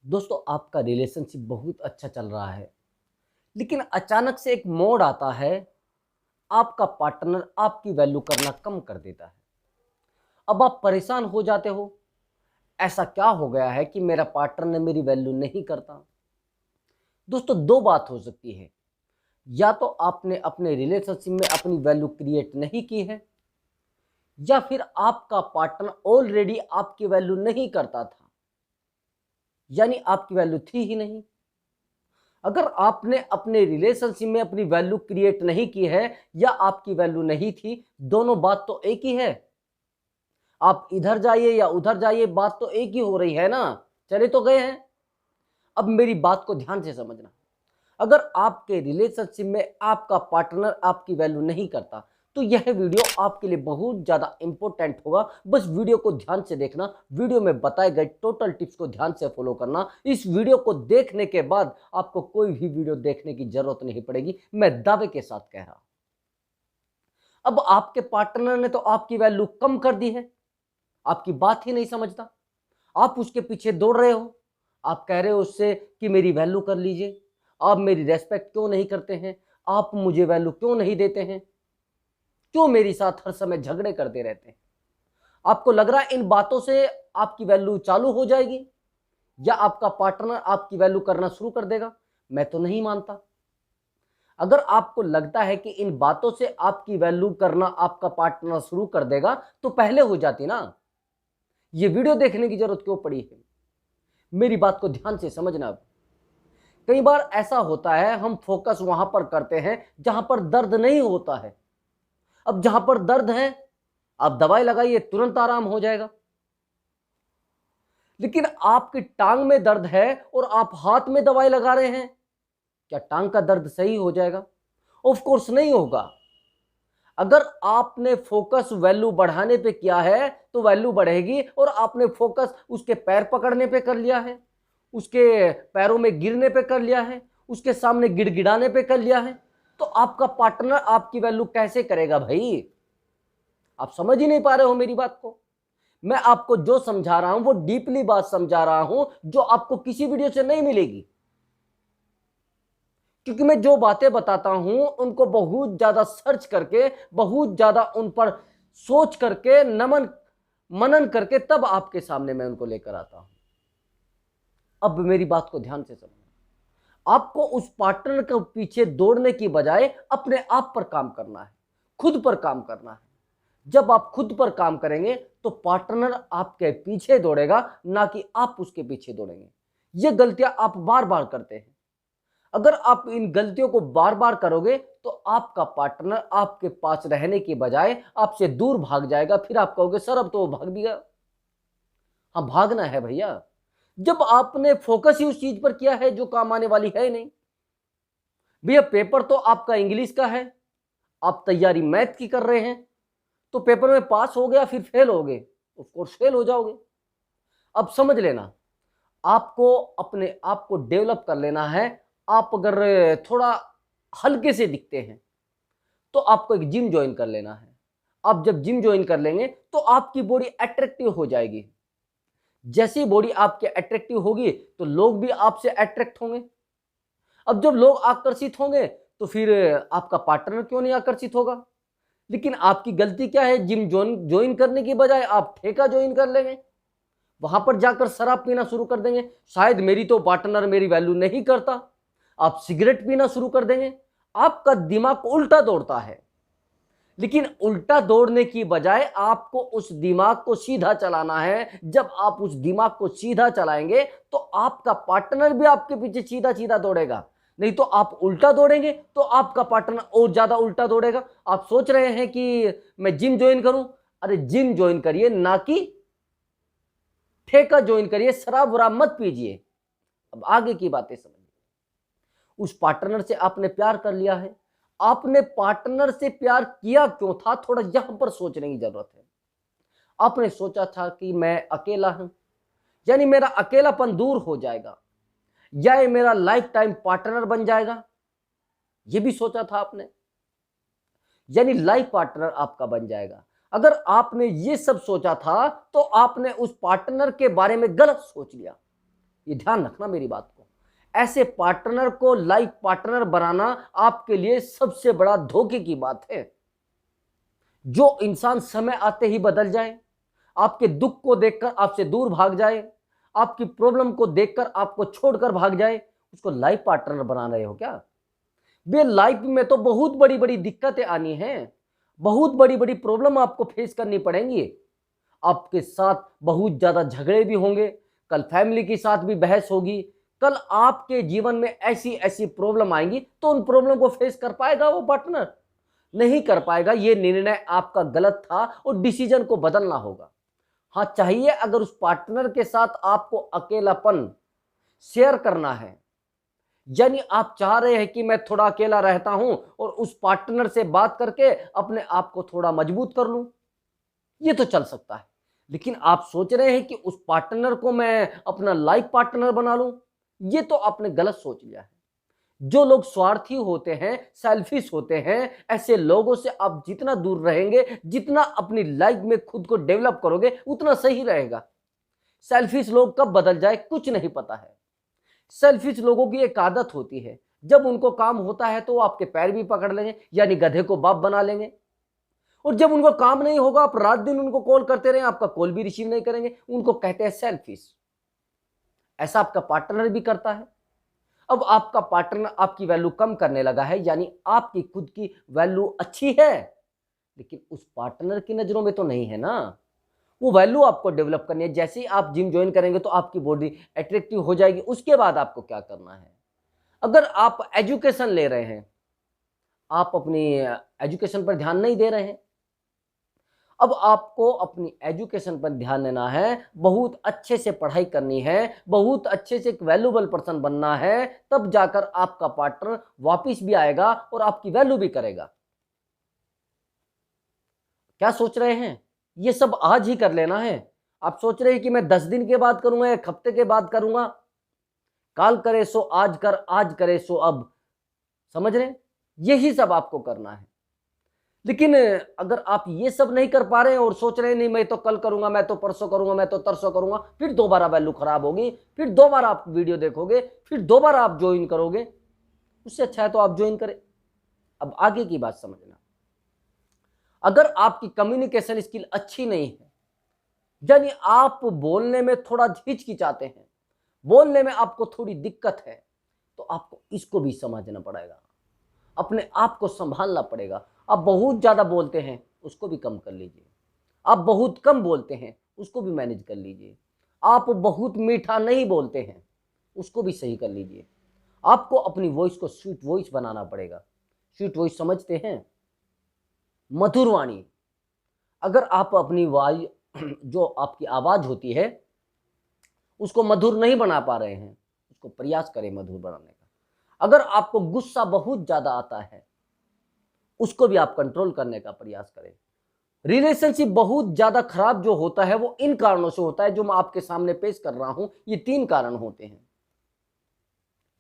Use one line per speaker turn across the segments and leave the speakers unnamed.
दोस्तों आपका रिलेशनशिप बहुत अच्छा चल रहा है, लेकिन अचानक से एक मोड़ आता है। आपका पार्टनर आपकी वैल्यू करना कम कर देता है। अब आप परेशान हो जाते हो, ऐसा क्या हो गया है कि मेरा पार्टनर मेरी वैल्यू नहीं करता। दोस्तों दो बात हो सकती है, या तो आपने अपने रिलेशनशिप में अपनी वैल्यू क्रिएट नहीं की है, या फिर आपका पार्टनर ऑलरेडी आपकी वैल्यू नहीं करता था, यानी आपकी वैल्यू थी ही नहीं। अगर आपने अपने रिलेशनशिप में अपनी वैल्यू क्रिएट नहीं की है या आपकी वैल्यू नहीं थी, दोनों बात तो एक ही है। आप इधर जाइए या उधर जाइए, बात तो एक ही हो रही है ना। चले तो गए हैं। अब मेरी बात को ध्यान से समझना। अगर आपके रिलेशनशिप में आपका पार्टनर आपकी वैल्यू नहीं करता, तो यह वीडियो आपके लिए बहुत ज़्यादा इंपॉर्टेंट होगा। बस वीडियो को ध्यान से देखना, वीडियो में बताए गए टोटल टिप्स को ध्यान से फॉलो करना। इस वीडियो को देखने के बाद आपको कोई भी वीडियो देखने की जरूरत नहीं पड़ेगी, मैं दावे के साथ कह रहा हूं। अब आपके पार्टनर ने तो आपकी वैल्यू कम कर दी है, आपकी बात ही नहीं समझता। आप उसके पीछे दौड़ रहे हो, आप कह रहे हो उससे कि मेरी वैल्यू कर लीजिए, आप मेरी रेस्पेक्ट क्यों नहीं करते हैं, आप मुझे वैल्यू क्यों नहीं देते हैं, क्यों मेरे साथ हर समय झगड़े करते रहते हैं। आपको लग रहा है इन बातों से आपकी वैल्यू चालू हो जाएगी या आपका पार्टनर आपकी वैल्यू करना शुरू कर देगा? मैं तो नहीं मानता। अगर आपको लगता है कि इन बातों से आपकी वैल्यू करना आपका पार्टनर शुरू कर देगा, तो पहले हो जाती ना। ये वीडियो देखने की जरूरत क्यों पड़ी है? मेरी बात को ध्यान से समझना। अब कई बार ऐसा होता है, हम फोकस वहां पर करते हैं जहां पर दर्द नहीं होता है। अब जहां पर दर्द है, आप दवाई लगाइए, तुरंत आराम हो जाएगा। लेकिन आपकी टांग में दर्द है और आप हाथ में दवाई लगा रहे हैं, क्या टांग का दर्द सही हो जाएगा? ऑफ कोर्स नहीं होगा। अगर आपने फोकस वैल्यू बढ़ाने पे किया है तो वैल्यू बढ़ेगी, और आपने फोकस उसके पैर पकड़ने पे कर लिया है, उसके पैरों में गिरने पे कर लिया है, उसके सामने गिड़गिड़ाने पे कर लिया है, तो आपका पार्टनर आपकी वैल्यू कैसे करेगा भाई? आप समझ ही नहीं पा रहे हो मेरी बात को। मैं आपको जो समझा रहा हूं वो डीपली बात समझा रहा हूं, जो आपको किसी वीडियो से नहीं मिलेगी। क्योंकि मैं जो बातें बताता हूं उनको बहुत ज्यादा सर्च करके, बहुत ज्यादा उन पर सोच करके, नमन मनन करके तब आपके सामने मैं उनको लेकर आता हूं। अब मेरी बात को ध्यान से समझना। आपको उस पार्टनर के पीछे दौड़ने की बजाय अपने आप पर काम करना है, खुद पर काम करना है। जब आप खुद पर काम करेंगे तो पार्टनर आपके पीछे दौड़ेगा, ना कि आप उसके पीछे दौड़ेंगे। ये गलतियां आप बार बार करते हैं। अगर आप इन गलतियों को बार बार करोगे तो आपका पार्टनर आपके पास रहने की बजाय आपसे दूर भाग जाएगा। फिर आप कहोगे सर अब तो वो भाग भी गया। हाँ, भागना है भैया, जब आपने फोकस ही उस चीज पर किया है जो काम आने वाली है ही नहीं। भैया पेपर तो आपका इंग्लिश का है, आप तैयारी मैथ की कर रहे हैं, तो पेपर में पास हो गया फिर फेल हो गए, ऑफ कोर्स फेल हो जाओगे। अब समझ लेना, आपको अपने आप को डेवलप कर लेना है। आप अगर थोड़ा हल्के से दिखते हैं तो आपको एक जिम ज्वाइन कर लेना है। आप जब जिम ज्वाइन कर लेंगे तो आपकी बॉडी अट्रैक्टिव हो जाएगी। जैसी बॉडी आपके अट्रैक्टिव होगी तो लोग भी आपसे अट्रैक्ट होंगे। अब जब लोग आकर्षित होंगे तो फिर आपका पार्टनर क्यों नहीं आकर्षित होगा? लेकिन आपकी गलती क्या है, जिम ज्वाइन करने की बजाय आप ठेका ज्वाइन कर लेंगे, वहां पर जाकर शराब पीना शुरू कर देंगे। शायद मेरी तो पार्टनर मेरी वैल्यू नहीं करता, आप सिगरेट पीना शुरू कर देंगे। आपका दिमाग उल्टा दौड़ता है, लेकिन उल्टा दौड़ने की बजाय आपको उस दिमाग को सीधा चलाना है। जब आप उस दिमाग को सीधा चलाएंगे तो आपका पार्टनर भी आपके पीछे सीधा सीधा दौड़ेगा। नहीं तो आप उल्टा दौड़ेंगे तो आपका पार्टनर और ज्यादा उल्टा दौड़ेगा। आप सोच रहे हैं कि मैं जिम ज्वाइन करूं? अरे जिम ज्वाइन करिए, ना कि ठेका ज्वाइन करिए। शराब वराब मत पीजिए। अब आगे की बातें समझिए। उस पार्टनर से आपने प्यार कर लिया है, आपने पार्टनर से प्यार किया क्यों था, थोड़ा यहां पर सोचने की जरूरत है। आपने सोचा था कि मैं अकेला हूं, यानी मेरा अकेलापन दूर हो जाएगा, या ये मेरा लाइफ टाइम पार्टनर बन जाएगा, ये भी सोचा था आपने, यानी लाइफ पार्टनर आपका बन जाएगा। अगर आपने ये सब सोचा था तो आपने उस पार्टनर के बारे में गलत सोच लिया। ये ध्यान रखना मेरी बात को। ऐसे पार्टनर को लाइफ पार्टनर बनाना आपके लिए सबसे बड़ा धोखे की बात है। जो इंसान समय आते ही बदल जाए, आपके दुख को देखकर आपसे दूर भाग जाए, आपकी प्रॉब्लम को देखकर आपको छोड़कर भाग जाए, उसको लाइफ पार्टनर बना रहे हो क्या? बे लाइफ में तो बहुत बड़ी बड़ी दिक्कतें आनी हैं, बहुत बड़ी बड़ी प्रॉब्लम आपको फेस करनी पड़ेंगी। आपके साथ बहुत ज्यादा झगड़े भी होंगे, कल फैमिली के साथ भी बहस होगी, कल आपके जीवन में ऐसी ऐसी प्रॉब्लम आएंगी, तो उन प्रॉब्लम को फेस कर पाएगा वो पार्टनर? नहीं कर पाएगा। ये निर्णय आपका गलत था और डिसीजन को बदलना होगा। हाँ, चाहिए अगर उस पार्टनर के साथ आपको अकेलापन शेयर करना है, यानी आप चाह रहे हैं कि मैं थोड़ा अकेला रहता हूं और उस पार्टनर से बात करके अपने आप को थोड़ा मजबूत कर लूं, ये तो चल सकता है। लेकिन आप सोच रहे हैं कि उस पार्टनर को मैं अपना लाइफ पार्टनर बना लूं, ये तो आपने गलत सोच लिया है। जो लोग स्वार्थी होते हैं, सेल्फिश होते हैं, ऐसे लोगों से आप जितना दूर रहेंगे, जितना अपनी लाइफ में खुद को डेवलप करोगे, उतना सही रहेगा। सेल्फिश लोग कब बदल जाए कुछ नहीं पता है। सेल्फिश लोगों की एक आदत होती है, जब उनको काम होता है तो वो आपके पैर भी पकड़ लेंगे, यानी गधे को बाप बना लेंगे। और जब उनको काम नहीं होगा, आप रात दिन उनको कॉल करते रहे, आपका कॉल भी रिसीव नहीं करेंगे। उनको कहते हैं सेल्फिश। ऐसा आपका पार्टनर भी करता है। अब आपका पार्टनर आपकी वैल्यू कम करने लगा है, यानी आपकी खुद की वैल्यू अच्छी है, लेकिन उस पार्टनर की नजरों में तो नहीं है ना। वो वैल्यू आपको डेवलप करनी है। जैसे ही आप जिम ज्वाइन करेंगे तो आपकी बॉडी अट्रैक्टिव हो जाएगी। उसके बाद आपको क्या करना है? अगर आप एजुकेशन ले रहे हैं, आप अपनी एजुकेशन पर ध्यान नहीं दे रहे हैं, अब आपको अपनी एजुकेशन पर ध्यान देना है, बहुत अच्छे से पढ़ाई करनी है, बहुत अच्छे से एक वैल्यूएबल पर्सन बनना है, तब जाकर आपका पार्टनर वापिस भी आएगा और आपकी वैल्यू भी करेगा। क्या सोच रहे हैं? ये सब आज ही कर लेना है। आप सोच रहे हैं कि मैं 10 दिन के बाद करूंगा या 1 हफ्ते के बाद करूंगा, काल करे सो आज कर, आज करे सो अब। समझ रहे हैं? यही सब आपको करना है। लेकिन अगर आप ये सब नहीं कर पा रहे हैं और सोच रहे हैं नहीं मैं तो कल करूंगा, मैं तो परसों करूंगा, मैं तो तरसों करूंगा, फिर दोबारा वैल्यू खराब होगी, फिर दोबारा आप वीडियो देखोगे, फिर दोबारा आप ज्वाइन करोगे। उससे अच्छा है तो आप ज्वाइन करें। अब आगे की बात समझना। अगर आपकी कम्युनिकेशन स्किल अच्छी नहीं है, यानी आप बोलने में थोड़ा हिचकिचाते हैं, बोलने में आपको थोड़ी दिक्कत है, तो आपको इसको भी समझना पड़ेगा, अपने आप को संभालना पड़ेगा। आप बहुत ज्यादा बोलते हैं, उसको भी कम कर लीजिए। आप बहुत कम बोलते हैं, उसको भी मैनेज कर लीजिए। आप बहुत मीठा नहीं बोलते हैं, उसको भी सही कर लीजिए। आपको अपनी वॉइस को स्वीट वॉइस बनाना पड़ेगा। स्वीट वॉइस समझते हैं? मधुर वाणी। अगर आप अपनी जो आपकी आवाज होती है उसको मधुर नहीं बना पा रहे हैं, उसको प्रयास करें मधुर बनाने का। अगर आपको गुस्सा बहुत ज्यादा आता है, उसको भी आप कंट्रोल करने का प्रयास करें। रिलेशनशिप बहुत ज्यादा खराब जो होता है वो इन कारणों से होता है जो मैं आपके सामने पेश कर रहा हूं। ये 3 कारण होते हैं।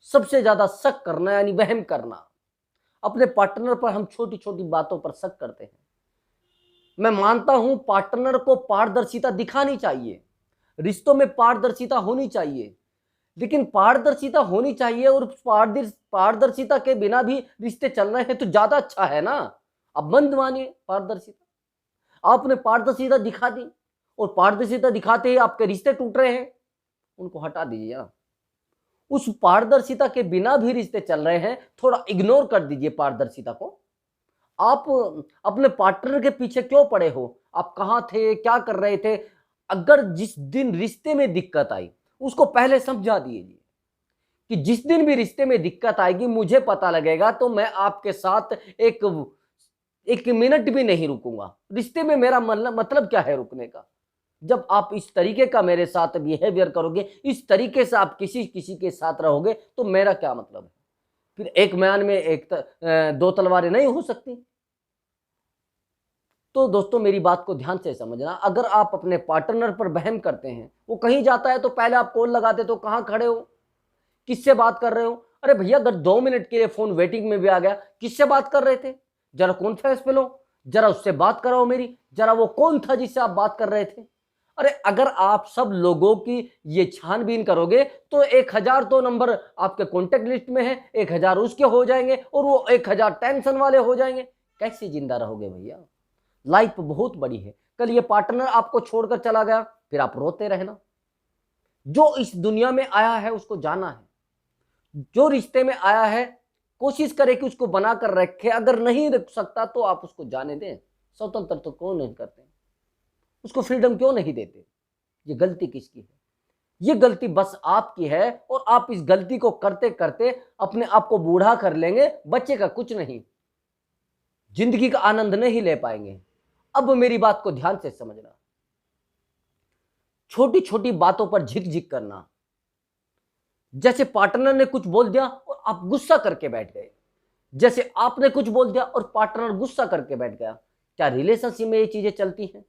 सबसे ज्यादा शक करना, यानी वहम करना। अपने पार्टनर पर हम छोटी छोटी बातों पर शक करते हैं। मैं मानता हूं पार्टनर को पारदर्शिता दिखानी चाहिए, रिश्तों में पारदर्शिता होनी चाहिए, लेकिन पारदर्शिता होनी चाहिए और पारदर्शिता के बिना भी रिश्ते चल रहे हैं तो ज्यादा अच्छा है ना। अब मंद मानिए पारदर्शिता। आपने पारदर्शिता दिखा दी और पारदर्शिता दिखाते ही आपके रिश्ते टूट रहे हैं, उनको हटा दीजिए ना। उस पारदर्शिता के बिना भी रिश्ते चल रहे हैं, थोड़ा इग्नोर कर दीजिए पारदर्शिता को। आप अपने पार्टनर के पीछे क्यों पड़े हो? आप कहां थे, क्या कर रहे थे? अगर जिस दिन रिश्ते में दिक्कत आई उसको पहले समझा दीजिए कि जिस दिन भी रिश्ते में दिक्कत आएगी मुझे पता लगेगा तो मैं आपके साथ एक मिनट भी नहीं रुकूंगा। रिश्ते में मेरा मतलब क्या है रुकने का? जब आप इस तरीके का मेरे साथ बिहेवियर करोगे, इस तरीके से आप किसी के साथ रहोगे तो मेरा क्या मतलब है? फिर एक म्यान में 2 तलवारें नहीं हो सकती। तो दोस्तों मेरी बात को ध्यान से समझना। अगर आप अपने पार्टनर पर वहम करते हैं, वो कहीं जाता है तो पहले आप कॉल लगाते तो कहां खड़े हो, किससे बात कर रहे हो? अरे भैया अगर 2 मिनट के लिए फोन वेटिंग में भी आ गया, किससे बात कर रहे थे? जरा कॉन्फ्रेंस पे लो, जरा उससे बात कराओ मेरी, जरा वो कौन था जिससे आप बात कर रहे थे? अरे अगर आप सब लोगों की ये छानबीन करोगे तो 1000 तो नंबर आपके कॉन्टेक्ट लिस्ट में है, 1000 उसके हो जाएंगे और वो 1000 टेंशन वाले हो जाएंगे। कैसे जिंदा रहोगे भैया? लाइफ बहुत बड़ी है। कल ये पार्टनर आपको छोड़कर चला गया, फिर आप रोते रहना। जो इस दुनिया में आया है उसको जाना है, जो रिश्ते में आया है कोशिश करे कि उसको बनाकर रखे। अगर नहीं रख सकता तो आप उसको जाने दें। स्वतंत्र तो क्यों नहीं करते, उसको फ्रीडम क्यों नहीं देते? ये गलती किसकी है? ये गलती बस आपकी है, और आप इस गलती को करते करते अपने आप को बूढ़ा कर लेंगे, बच्चे का कुछ नहीं, जिंदगी का आनंद नहीं ले पाएंगे। अब मेरी बात को ध्यान से समझना। छोटी छोटी बातों पर झिक झिक करना, जैसे पार्टनर ने कुछ बोल दिया और आप गुस्सा करके बैठ गए, जैसे आपने कुछ बोल दिया और पार्टनर गुस्सा करके बैठ गया। क्या रिलेशनशिप में ये चीजें चलती हैं?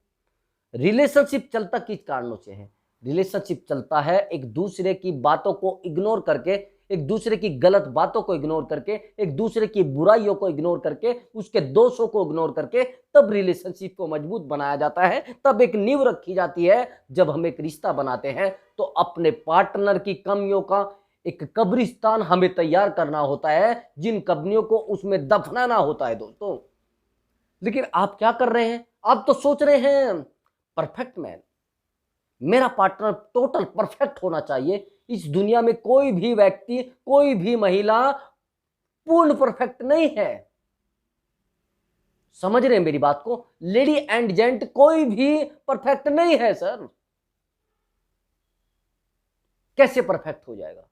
रिलेशनशिप चलता किस कारणों से है? रिलेशनशिप चलता है एक दूसरे की बातों को इग्नोर करके, एक दूसरे की गलत बातों को इग्नोर करके, एक दूसरे की बुराइयों को इग्नोर करके, उसके दोषों को इग्नोर करके, तब रिलेशनशिप को मजबूत बनाया जाता है। तब एक नींव रखी जाती है। जब हम एक रिश्ता बनाते हैं तो अपने पार्टनर की कमियों का एक कब्रिस्तान हमें तैयार करना होता है, जिन कमियों को उसमें दफनाना होता है दोस्तों। लेकिन आप क्या कर रहे हैं? आप तो सोच रहे हैं परफेक्ट मैन, मेरा पार्टनर टोटल परफेक्ट होना चाहिए। इस दुनिया में कोई भी व्यक्ति, कोई भी महिला पूर्ण परफेक्ट नहीं है। समझ रहे हैं मेरी बात को? लेडी एंड जेंट कोई भी परफेक्ट नहीं है सर। कैसे परफेक्ट हो जाएगा?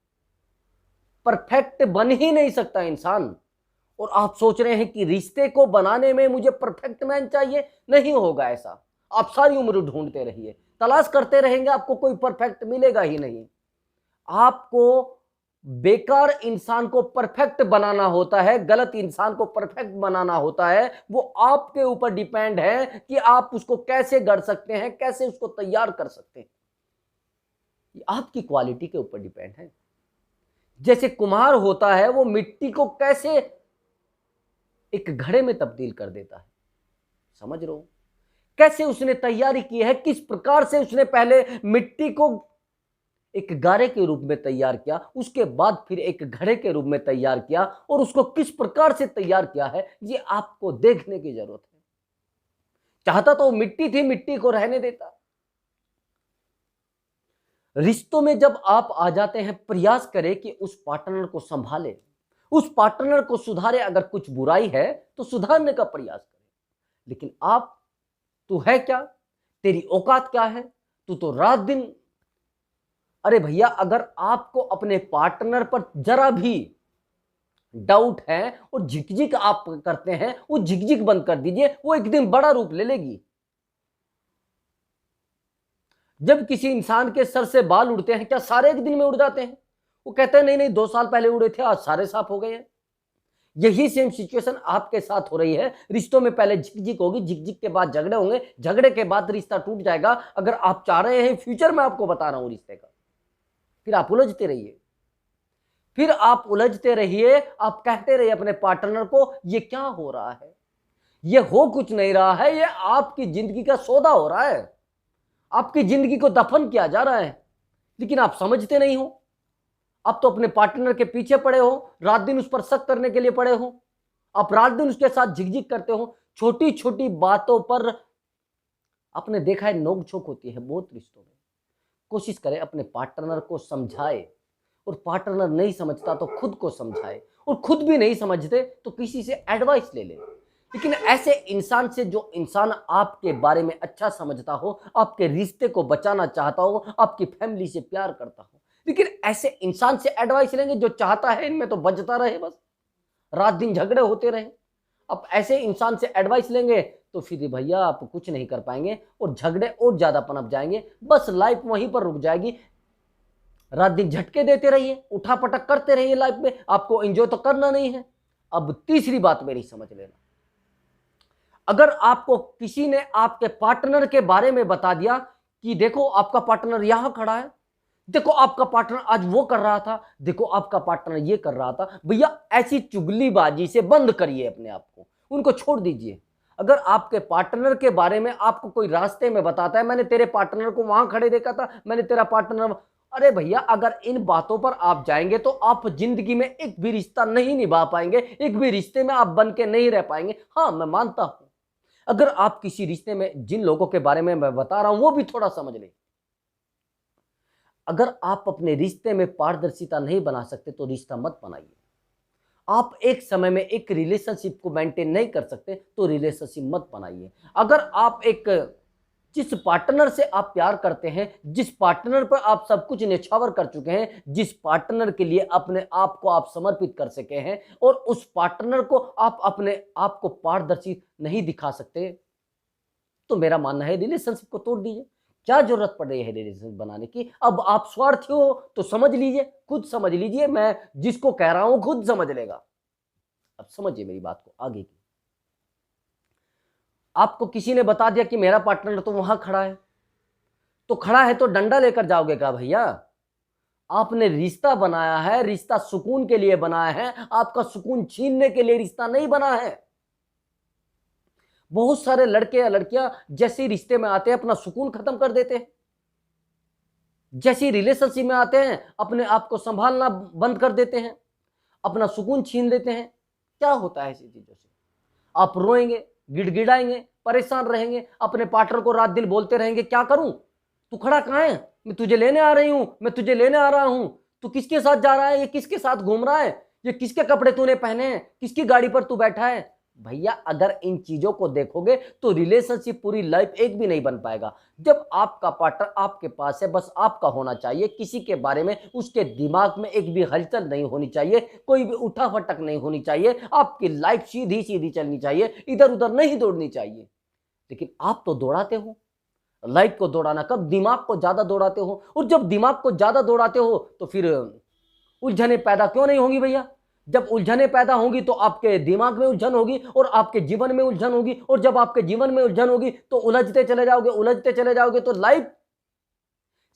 परफेक्ट बन ही नहीं सकता इंसान। और आप सोच रहे हैं कि रिश्ते को बनाने में मुझे परफेक्ट मैन चाहिए, नहीं होगा ऐसा। आप सारी उम्र ढूंढते रहिए, तलाश करते रहेंगे, आपको कोई परफेक्ट मिलेगा ही नहीं। आपको बेकार इंसान को परफेक्ट बनाना होता है, गलत इंसान को परफेक्ट बनाना होता है। वो आपके ऊपर डिपेंड है कि आप उसको कैसे गढ़ सकते हैं, कैसे उसको तैयार कर सकते हैं। ये आपकी क्वालिटी के ऊपर डिपेंड है। जैसे कुम्हार होता है, वो मिट्टी को कैसे एक घड़े में तब्दील कर देता है। समझ रहे हो? कैसे उसने तैयारी की है, किस प्रकार से उसने पहले मिट्टी को एक गारे के रूप में तैयार किया, उसके बाद फिर एक घड़े के रूप में तैयार किया, और उसको किस प्रकार से तैयार किया है ये आपको देखने की जरूरत है। चाहता तो मिट्टी थी, मिट्टी को रहने देता। रिश्तों में जब आप आ जाते हैं, प्रयास करें कि उस पार्टनर को संभाले, उस पार्टनर को सुधारे। अगर कुछ बुराई है तो सुधारने का प्रयास करें। लेकिन तू है क्या? तेरी औकात क्या है? तू तो रात दिन। अरे भैया, अगर आपको अपने पार्टनर पर जरा भी डाउट है और झिकझिक आप करते हैं, वो झिकझिक बंद कर दीजिए, वो एक दिन बड़ा रूप ले लेगी। जब किसी इंसान के सर से बाल उड़ते हैं, क्या सारे एक दिन में उड़ जाते हैं? वो कहते हैं नहीं नहीं, 2 साल पहले उड़े थे, आज सारे साफ हो गए हैं। यही सेम सिचुएशन आपके साथ हो रही है। रिश्तों में पहले झिकझिक होगी, झिकझिक के बाद झगड़े होंगे, झगड़े के बाद रिश्ता टूट जाएगा। अगर आप चाह रहे हैं फ्यूचर में, आपको बता रहा हूं रिश्ते का, फिर आप उलझते रहिए, फिर आप उलझते रहिए। आप कहते रहिए अपने पार्टनर को ये क्या हो रहा है, ये हो कुछ नहीं रहा है, ये आपकी जिंदगी का सौदा हो रहा है, आपकी जिंदगी को दफन किया जा रहा है। लेकिन आप समझते नहीं हो। आप तो अपने पार्टनर के पीछे पड़े हो, रात दिन उस पर शक करने के लिए पड़े हो, आप रात दिन उसके साथ झिकझिक करते हो। छोटी छोटी बातों पर आपने देखा है नोक झोंक होती है बहुत रिश्तों में। कोशिश करें अपने पार्टनर को समझाए, और पार्टनर नहीं समझता तो खुद को समझाए, और खुद भी नहीं समझते तो किसी से एडवाइस ले ले। लेकिन ऐसे इंसान से, जो इंसान आपके बारे में अच्छा समझता हो, आपके रिश्ते को बचाना चाहता हो, आपकी फैमिली से प्यार करता हो, लेकिन ऐसे इंसान से एडवाइस लेंगे जो चाहता है इनमें तो बचता रहे, बस रात दिन झगड़े होते रहे। अब ऐसे इंसान से एडवाइस लेंगे तो फिर भैया आप कुछ नहीं कर पाएंगे, और झगड़े और ज्यादा पनप जाएंगे, बस लाइफ वहीं पर रुक जाएगी। रात दिन झटके देते रहिए, उठापटक करते रहिए लाइफ में, आपको एंजॉय तो करना नहीं है। अब तीसरी बात मेरी समझ लेना, अगर आपको किसी ने आपके पार्टनर के बारे में बता दिया कि देखो आपका पार्टनर यहां खड़ा है, देखो आपका पार्टनर आज वो कर रहा था, देखो आपका पार्टनर ये कर रहा था, भैया ऐसी चुगलीबाजी से बंद करिए अपने आप को, उनको छोड़ दीजिए। अगर आपके पार्टनर के बारे में आपको कोई रास्ते में बताता है, मैंने तेरे पार्टनर को वहां खड़े देखा था, मैंने तेरा पार्टनर, अरे भैया अगर इन बातों पर आप जाएंगे तो आप जिंदगी में एक भी रिश्ता नहीं निभा पाएंगे, एक भी रिश्ते में आप बन के नहीं रह पाएंगे। हाँ मैं मानता हूं, अगर आप किसी रिश्ते में, जिन लोगों के बारे में मैं बता रहा हूं वो भी थोड़ा समझ लें। अगर आप अपने रिश्ते में पारदर्शिता नहीं बना सकते तो रिश्ता मत बनाइए। आप एक समय में एक रिलेशनशिप को मेंटेन नहीं कर सकते तो रिलेशनशिप मत बनाइए। अगर आप एक, जिस पार्टनर से आप प्यार करते हैं, जिस पार्टनर पर आप सब कुछ न्यौछावर कर चुके हैं, जिस पार्टनर के लिए अपने आप को आप समर्पित कर सके हैं, और उस पार्टनर को आप अपने आप को पारदर्शी नहीं दिखा सकते, तो मेरा मानना है रिलेशनशिप को तोड़ दीजिए। क्या जरूरत पड़ रही है रिलेशनशिप बनाने की? अब आप स्वार्थी हो तो समझ लीजिए, खुद समझ लीजिए, मैं जिसको कह रहा हूं खुद समझ लेगा। अब समझिए मेरी बात को आगे की। आपको किसी ने बता दिया कि मेरा पार्टनर तो वहां खड़ा है, तो खड़ा है तो डंडा लेकर जाओगे क्या भैया? आपने रिश्ता बनाया है, रिश्ता सुकून के लिए बनाया है, आपका सुकून छीनने के लिए रिश्ता नहीं बना है। बहुत सारे लड़के या लड़कियां जैसे रिश्ते में आते हैं अपना सुकून खत्म कर देते हैं, जैसी रिलेशनशिप में आते हैं अपने आप को संभालना बंद कर देते हैं, अपना सुकून छीन लेते हैं। क्या होता है ऐसी चीजों से? आप रोएंगे, गिड़गिड़ाएंगे, परेशान रहेंगे, अपने पार्टनर को रात दिन बोलते रहेंगे क्या करूं, तू खड़ा कहां है, मैं तुझे लेने आ रही हूं, मैं तुझे लेने आ रहा हूं, तू किसके साथ जा रहा है, ये किसके साथ घूम रहा है, ये किसके कपड़े तूने पहने हैं, किसकी गाड़ी पर तू बैठा है। भैया अगर इन चीजों को देखोगे तो रिलेशनशिप पूरी लाइफ एक भी नहीं बन पाएगा। जब आपका पार्टनर आपके पास है, बस आपका होना चाहिए, किसी के बारे में उसके दिमाग में एक भी हलचल नहीं होनी चाहिए, कोई भी उठाफटक नहीं होनी चाहिए, आपकी लाइफ सीधी सीधी चलनी चाहिए, इधर उधर नहीं दौड़नी चाहिए। लेकिन आप तो दौड़ाते हो। लाइफ को दौड़ाना कब? दिमाग को ज्यादा दौड़ाते हो, और जब दिमाग को ज्यादा दौड़ाते हो तो फिर उलझने पैदा क्यों नहीं होंगी भैया? जब उलझने पैदा होंगी तो आपके दिमाग में उलझन होगी और आपके जीवन में उलझन होगी, और जब आपके जीवन में उलझन होगी तो उलझते चले जाओगे, उलझते चले जाओगे, तो लाइफ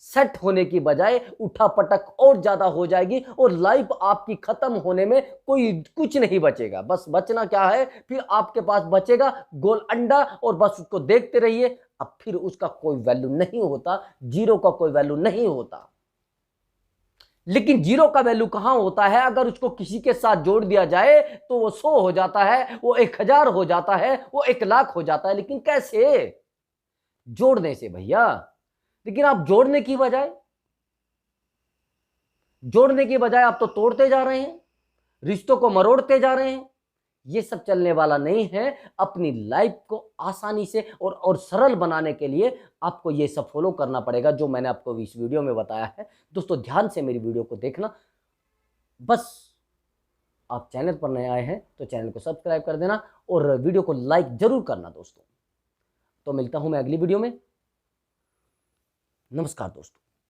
सेट होने की बजाय उठापटक और ज्यादा हो जाएगी, और लाइफ आपकी खत्म होने में कोई कुछ नहीं बचेगा। बस बचना क्या है, फिर आपके पास बचेगा गोल अंडा, और बस उसको देखते रहिए। अब फिर उसका कोई वैल्यू नहीं होता, जीरो का कोई वैल्यू नहीं होता। लेकिन जीरो का वैल्यू कहां होता है? अगर उसको किसी के साथ जोड़ दिया जाए तो वो 100 हो जाता है, वो 1000 हो जाता है, वो 1,00,000 हो जाता है। लेकिन कैसे? जोड़ने से भैया। लेकिन आप जोड़ने की बजाय आप तो तोड़ते जा रहे हैं, रिश्तों को मरोड़ते जा रहे हैं। ये सब चलने वाला नहीं है। अपनी लाइफ को आसानी से और सरल बनाने के लिए आपको ये सब फॉलो करना पड़ेगा जो मैंने आपको इस वीडियो में बताया है। दोस्तों ध्यान से मेरी वीडियो को देखना। बस आप चैनल पर नए आए हैं तो चैनल को सब्सक्राइब कर देना और वीडियो को लाइक जरूर करना दोस्तों। तो मिलता हूं मैं अगली वीडियो में। नमस्कार दोस्तों।